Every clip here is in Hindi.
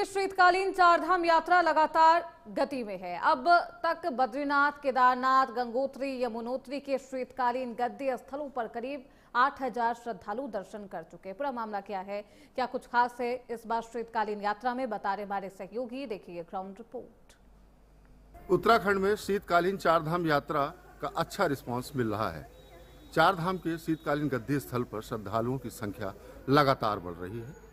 शीतकालीन चारधाम यात्रा लगातार गति में है। अब तक बद्रीनाथ, केदारनाथ, गंगोत्री, यमुनोत्री के शीतकालीन गद्दी स्थलों पर करीब 8000 श्रद्धालु दर्शन कर चुके। पूरा मामला क्या है, क्या कुछ खास है इस बार शीतकालीन यात्रा में, बता रहे हमारे सहयोगी। देखिए ग्राउंड रिपोर्ट। उत्तराखंड में शीतकालीन चारधाम यात्रा का अच्छा रिस्पांस मिल रहा है। चारधाम के शीतकालीन गद्दी स्थल पर श्रद्धालुओं की संख्या लगातार बढ़ रही है।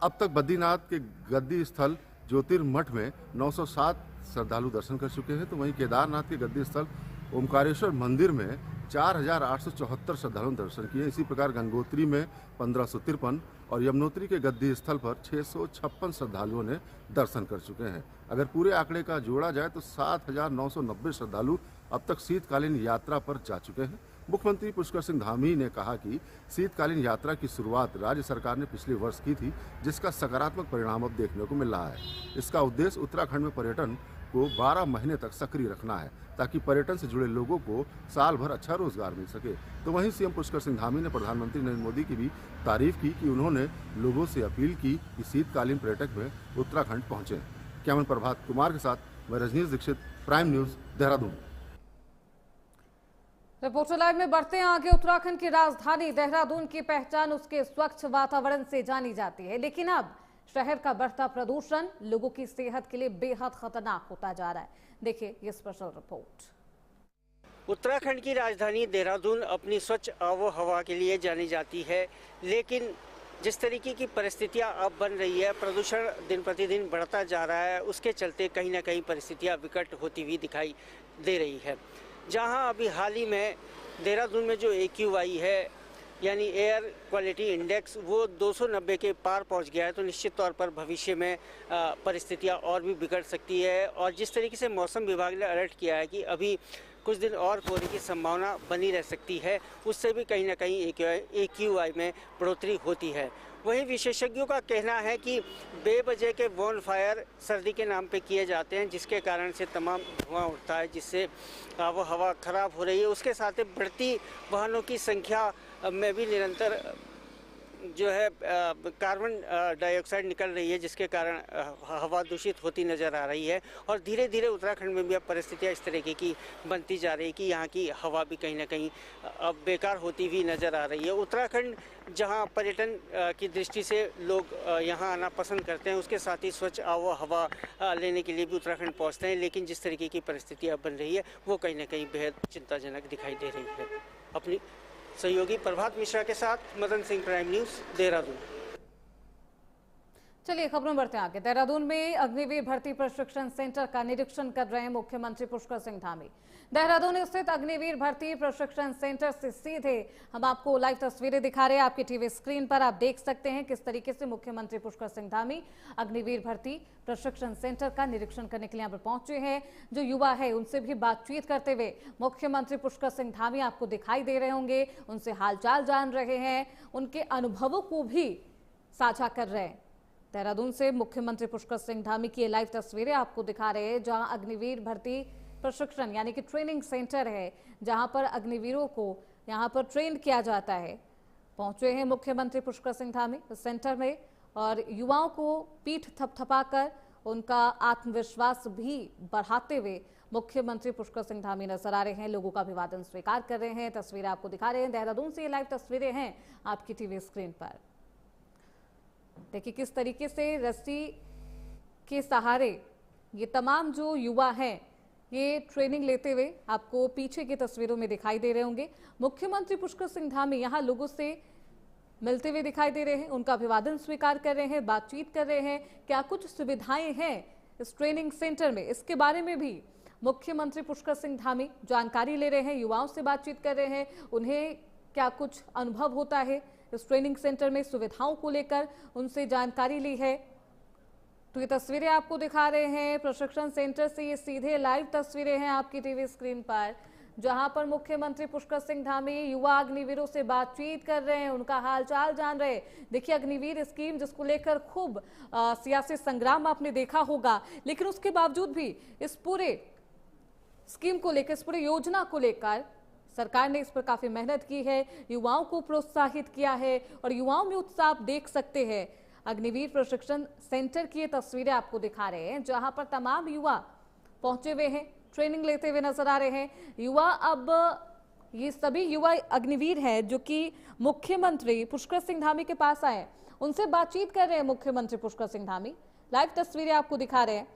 अब तक बद्रीनाथ के गद्दी स्थल ज्योतिर्मठ में 907 श्रद्धालु दर्शन कर चुके हैं, तो वहीं केदारनाथ के गद्दी स्थल ओमकारेश्वर मंदिर में 4874 श्रद्धालुओं ने दर्शन किए। इसी प्रकार गंगोत्री में 1553 और यमुनोत्री के गद्दी स्थल पर 656 श्रद्धालुओं ने दर्शन कर चुके हैं। अगर पूरे आंकड़े का जोड़ा जाए तो 7990 श्रद्धालु अब तक शीतकालीन यात्रा पर जा चुके हैं। मुख्यमंत्री पुष्कर सिंह धामी ने कहा कि शीतकालीन यात्रा की शुरुआत राज्य सरकार ने पिछले वर्ष की थी, जिसका सकारात्मक परिणाम अब देखने को मिल रहा है। इसका उद्देश्य उत्तराखंड में पर्यटन को 12 महीने तक सक्रिय रखना है, ताकि पर्यटन से जुड़े लोगों को साल भर अच्छा रोजगार मिल सके। तो वहीं सीएम पुष्कर सिंह धामी ने प्रधानमंत्री नरेंद्र मोदी की भी तारीफ की कि उन्होंने लोगों से अपील की कि शीतकालीन पर्यटक में उत्तराखंड पहुंचे। कैमन प्रभात कुमार के साथ मैं Rajnish Dikshit, Prime News, Dehradun. Reporter live में बढ़ते हैं आगे। उत्तराखंड की राजधानी देहरादून की पहचान उसके स्वच्छ वातावरण से जानी जाती है, लेकिन अब शहर का बढ़ता प्रदूषण लोगों की सेहत के लिए बेहद खतरनाक होता जा रहा है। देखिए ये स्पेशल रिपोर्ट। उत्तराखंड की राजधानी देहरादून अपनी स्वच्छ आबो हवा के लिए जानी जाती है, लेकिन जिस तरीके की परिस्थितियां अब बन रही है, प्रदूषण दिन प्रतिदिन बढ़ता जा रहा है, उसके चलते कहीं ना कहीं परिस्थितियां विकट होती हुई दिखाई दे रही है। जहां अभी हाल ही में देहरादून में जो AQI है यानी एयर क्वालिटी इंडेक्स वो 290 के पार पहुंच गया है, तो निश्चित तौर पर भविष्य में परिस्थितियां और भी बिगड़ सकती है। और जिस तरीके से मौसम विभाग ने अलर्ट किया है कि अभी कुछ दिन और कोहरे की संभावना बनी रह सकती है, उससे भी कहीं ना कहीं AQI में बढ़ोतरी होती है। वहीं विशेषज्ञों का कहना है कि बेवजह के बॉन फायर सर्दी के नाम पे किए जाते हैं, जिसके कारण से तमाम धुआं उठता है, जिससे वो हवा खराब हो रही है। उसके साथ ही बढ़ती वाहनों की संख्या में भी निरंतर जो है कार्बन डाइऑक्साइड निकल रही है, जिसके कारण हवा दूषित होती नज़र आ रही है। और धीरे धीरे उत्तराखंड में भी अब परिस्थितियाँ इस तरीके की बनती जा रही है कि यहाँ की हवा भी कहीं ना कहीं अब बेकार होती हुई नज़र आ रही है। उत्तराखंड जहाँ पर्यटन की दृष्टि से लोग यहाँ आना पसंद करते हैं, उसके साथ ही स्वच्छ आबो हवा लेने के लिए भी उत्तराखंड पहुँचते हैं, लेकिन जिस तरीके की परिस्थितियाँ बन रही है वो कहीं ना कहीं बेहद चिंताजनक दिखाई दे रही है। अपनी सहयोगी प्रभात मिश्रा के साथ मदन सिंह, प्राइम न्यूज, देहरादून। चलिए खबरों में बढ़ते हैं आगे। देहरादून में अग्निवीर भर्ती प्रशिक्षण सेंटर का निरीक्षण कर रहे हैं मुख्यमंत्री पुष्कर सिंह धामी। देहरादून स्थित अग्निवीर भर्ती प्रशिक्षण सेंटर से सीधे हम आपको लाइव तस्वीरें दिखा रहे हैं। आपकी टीवी स्क्रीन पर आप देख सकते हैं किस तरीके से मुख्यमंत्री पुष्कर सिंह धामी अग्निवीर भर्ती प्रशिक्षण सेंटर का निरीक्षण करने के लिए यहाँ पर पहुंचे हैं। जो युवा है उनसे भी बातचीत करते हुए मुख्यमंत्री पुष्कर सिंह धामी आपको दिखाई दे रहे होंगे, उनसे हालचाल जान रहे हैं, उनके अनुभवों को भी साझा कर रहे हैं। देहरादून से मुख्यमंत्री पुष्कर सिंह धामी की लाइव तस्वीरें आपको दिखा रहे हैं, जहां अग्निवीर भर्ती प्रशिक्षण यानी कि ट्रेनिंग सेंटर है, जहां पर अग्निवीरों को यहां पर ट्रेन किया जाता है। पहुंचे हैं मुख्यमंत्री पुष्कर सिंह धामी इस सेंटर में और युवाओं को पीठ थपथपाकर उनका आत्मविश्वास भी बढ़ाते हुए मुख्यमंत्री पुष्कर सिंह धामी नजर आ रहे हैं। लोगों का अभिवादन स्वीकार कर रहे हैं। तस्वीरें आपको दिखा रहे हैं। देहरादून से ये लाइव तस्वीरें हैं आपकी टीवी स्क्रीन पर। देखिए किस तरीके से रस्सी के सहारे ये तमाम जो युवा हैं ये ट्रेनिंग लेते हुए आपको पीछे की तस्वीरों में दिखाई दे रहे होंगे। मुख्यमंत्री पुष्कर सिंह धामी यहाँ लोगों से मिलते हुए दिखाई दे रहे हैं, उनका अभिवादन स्वीकार कर रहे हैं, बातचीत कर रहे हैं। क्या कुछ सुविधाएं हैं इस ट्रेनिंग सेंटर में, इसके बारे में भी मुख्यमंत्री पुष्कर सिंह धामी जानकारी ले रहे हैं, युवाओं से बातचीत कर रहे हैं। उन्हें क्या कुछ अनुभव होता है इस ट्रेनिंग सेंटर में, सुविधाओं को लेकर उनसे जानकारी ली है। तो ये तस्वीरें आपको दिखा रहे हैं प्रशिक्षण सेंटर से। ये सीधे लाइव तस्वीरें हैं आपकी टीवी स्क्रीन पर, जहां पर मुख्यमंत्री पुष्कर सिंह धामी युवा अग्निवीरों से बातचीत कर रहे हैं, उनका हालचाल जान रहे हैं। देखिए अग्निवीर स्कीम जिसको लेकर खूब सियासी संग्राम आपने देखा होगा, लेकिन उसके बावजूद भी इस पूरे स्कीम को लेकर, इस पूरी योजना को लेकर सरकार ने इस पर काफी मेहनत की है, युवाओं को प्रोत्साहित किया है और युवाओं में उत्साह आप देख सकते हैं। अग्निवीर प्रशिक्षण सेंटर की ये तस्वीरें आपको दिखा रहे हैं, जहां पर तमाम युवा पहुंचे हुए हैं, ट्रेनिंग लेते हुए नजर आ रहे हैं। युवा अब ये सभी युवा अग्निवीर हैं जो कि मुख्यमंत्री पुष्कर सिंह धामी के पास आए, उनसे बातचीत कर रहे हैं। मुख्यमंत्री पुष्कर सिंह धामी लाइव तस्वीरें आपको दिखा रहे हैं।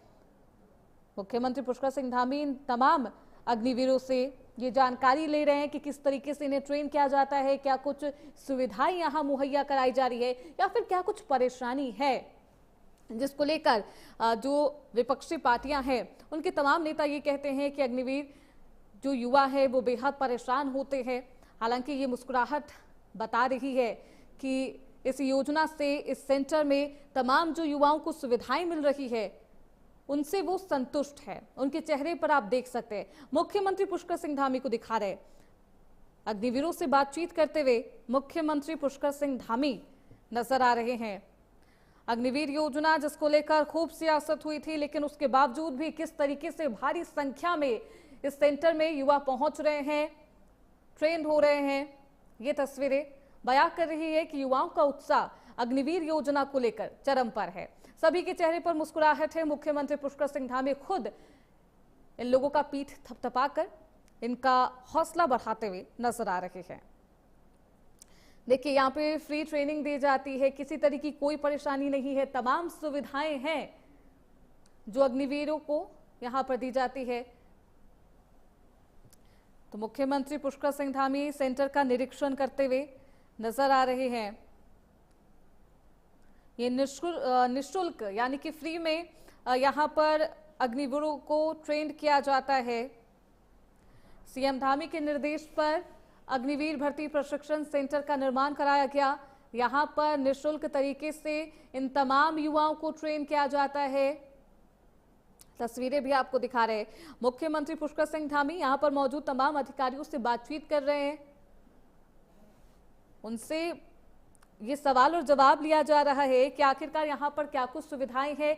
मुख्यमंत्री पुष्कर सिंह धामी इन तमाम अग्निवीरों से ये जानकारी ले रहे हैं कि किस तरीके से इन्हें ट्रेन किया जाता है, क्या कुछ सुविधाएं यहाँ मुहैया कराई जा रही है या फिर क्या कुछ परेशानी है, जिसको लेकर जो विपक्षी पार्टियां हैं उनके तमाम नेता ये कहते हैं कि अग्निवीर जो युवा है वो बेहद परेशान होते हैं। हालांकि ये मुस्कुराहट बता रही है कि इस योजना से इस सेंटर में तमाम जो युवाओं को सुविधाएं मिल रही है उनसे वो संतुष्ट है। उनके चेहरे पर आप देख सकते हैं, मुख्यमंत्री पुष्कर सिंह धामी को दिखा रहे अग्निवीरों से बातचीत करते हुए मुख्यमंत्री पुष्कर सिंह धामी नजर आ रहे हैं। अग्निवीर योजना जिसको लेकर खूब सियासत हुई थी, लेकिन उसके बावजूद भी किस तरीके से भारी संख्या में इस सेंटर में युवा पहुंच रहे हैं, ट्रेंड हो रहे हैं, ये तस्वीरें बयां कर रही है कि युवाओं का उत्साह अग्निवीर योजना को लेकर चरम पर है। सभी के चेहरे पर मुस्कुराहट है। मुख्यमंत्री पुष्कर सिंह धामी खुद इन लोगों का पीठ थपथपाकर इनका हौसला बढ़ाते हुए नजर आ रहे हैं। देखिए, यहाँ पे फ्री ट्रेनिंग दी जाती है, किसी तरह की कोई परेशानी नहीं है, तमाम सुविधाएं हैं जो अग्निवीरों को यहाँ पर दी जाती है। तो मुख्यमंत्री पुष्कर सिंह धामी सेंटर का निरीक्षण करते हुए नजर आ रहे हैं। ये निःशुल्क यानी कि फ्री में यहाँ पर अग्निवीरों को ट्रेंड किया जाता है। सीएम धामी के निर्देश पर अग्निवीर भर्ती प्रशिक्षण सेंटर का निर्माण कराया गया। यहाँ पर निःशुल्क तरीके से इन तमाम युवाओं को ट्रेन किया जाता है। तस्वीरें भी आपको दिखा रहे हैं। मुख्यमंत्री पुष्कर सिंह धामी यहाँ पर मौजूद तमाम अधिकारियों से बातचीत कर रहे हैं, उनसे ये सवाल और जवाब लिया जा रहा है कि आखिरकार यहाँ पर क्या कुछ सुविधाएं हैं,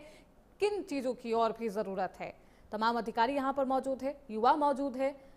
किन चीजों की और भी जरूरत है। तमाम अधिकारी यहाँ पर मौजूद है, युवा मौजूद है।